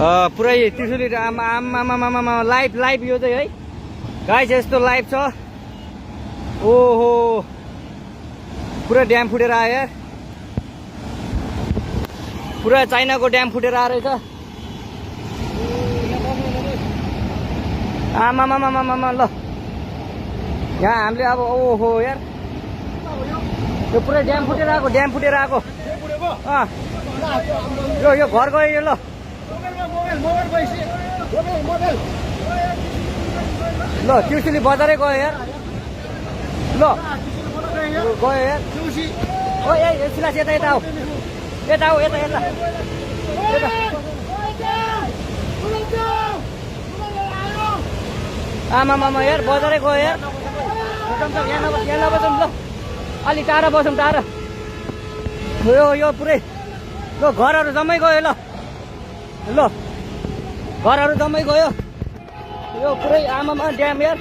पुरै त्रिशुली आमा live live यो चाहिँ है गाइस यस्तो लाइभ छ। ओहो पुरा ड्याम फुटेर आयो यार, पुरा चाइनाको ड्याम फुटेर आएर रहेछ। आमामामामामा ल यहाँ हामीले अब ओहो यार यो पुरै ड्याम फुटेर आएको, ड्याम फुटेर आएको। यो घर गयो यो। ल ल त्रिशुली बजारै गयो यार। ल गयो यार। ओ ए सिलास यता यता आऊ, यता आऊ, यता यता आमामामा यार बजारै गयो यार। यहाँ नबसौँ ल, अलि टाढा बसौँ, टाढा। यो पुरै ल घरहरू जम्मै गयो। ल ल घरहरू जम्मै गयो। यो पुरै आमामा ड्याम यार।